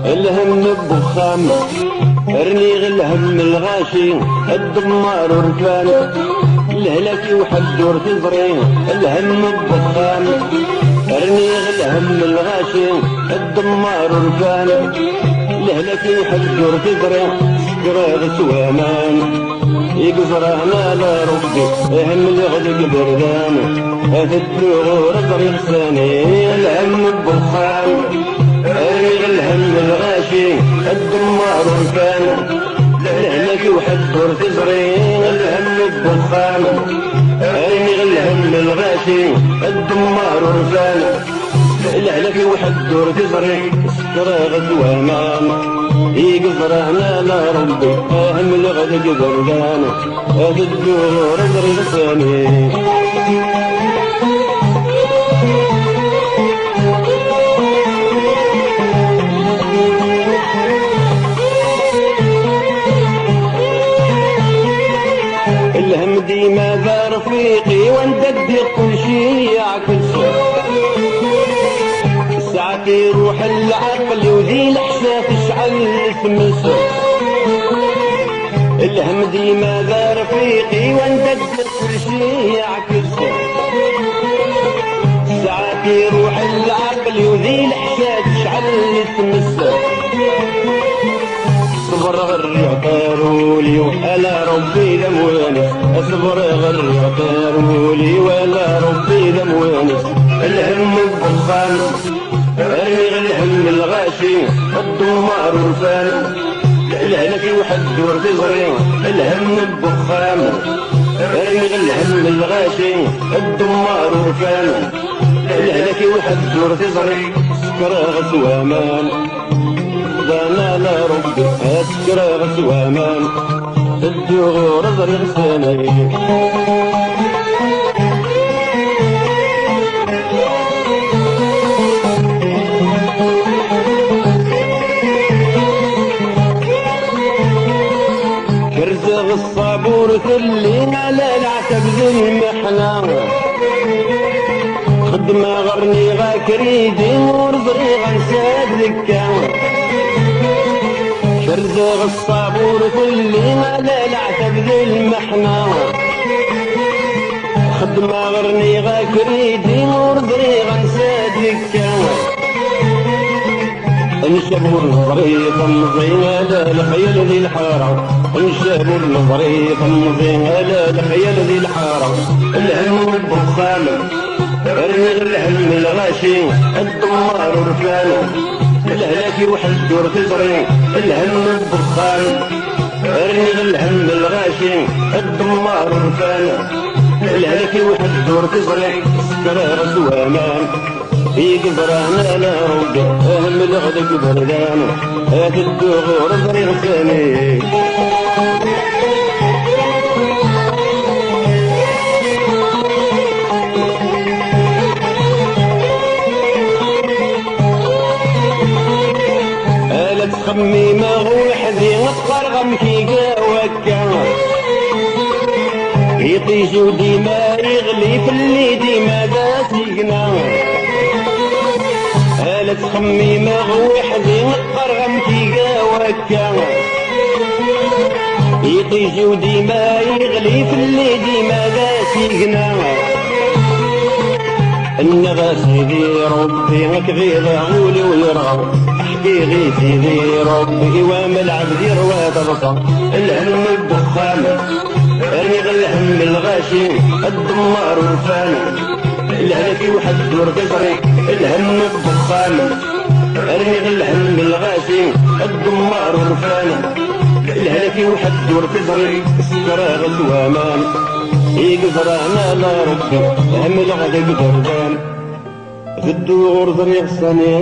الهم بخام ارني غلهم الغاشي الدمار ورفان الهلك وحدور تزرين الهم بخام ارني غلهم الغاشي الدمار ورفان الهلك وحدور تزرين سكراغ سوامان يقزرنا لربي هم الغلق بردان الدور طريق ثاني الهم بخام اريغ الهم الغاشي الدمار والفان لهلك وحدور تزرين الهم الدخان اريغ الهم الغاشي الدمار والفان لهلك وحدور تزرين سكراغ وامان يقزرنا لربي هم الغلق بردان الدور طريق ثاني الهم ديما ذا رفيقي وندق كل شي يعكس ساعات يروح العقل وذي الاحساس تشعل تمس الهم ديما ذا رفيقي وندق كل شي يعكس ساعات يروح العقل وذي الاحساس تشعل تمس اصبر غير يعتارولي ولا ربي ذا موانس اصبر غير يعتارولي ولا ربي ذا موانس الهم الدخان ارمي الهم الغاشي الدمار والفان الهلك وحدور تزرين الهم الدخان ارمي الهم الغاشي الدمار والفان الهلك وحدور تزرين سكراغ سوامان ضانا لربي اسكراغ سوامان الدغور ضريغ سناي كرزغ الصابور ثلينا لا العتب ذي المحنة خدمة غرني غا كريدي ورزقي غنساد ذكا كرزغ الصابور ثلينا لا العتب ذي المحنة خدمة غرني غا كريدي ورزقي غنساد ذكا انشبوا الطريق مضينا على الخيل ذي الحارة انشبوا الطريق مضينا على الخيل ذي الحارة الهم الدخان ارمي الهم الغاشي الدمار والفان الهلاك وحدور تزرين الهم الدخان ارمي الهم الغاشي الدمار والفان الهلاك وحدور تزرين سكراغ سوامان يقدرنا لا ربي اهم الغدق بردان هات الدغور ضريغ ثاني آلة تخميمة وحدي نقرغم كي قاوكا يطيجو ديما يغلي في اللي ديما باسيقنا آلة تخميمة وحدي نقرغم كي قاوكا يطيجو ديما يغلي في اللي ديما باسيقنا النغا سيدي ربي غيظ عولي ويرغب احكي غي سيدي ربي وما العبد يروى تبصر الهم الدخان ارمي الهم الغاشي الدمار والفان الهلك وحدور تزري الهم الدخان ارمي الهم الغاشي الدمار والفان الهلك وحدور تزري سكراغ سوامان يقدرنا لا ربي هم الغدق بردان في الدور ضريغ صنيع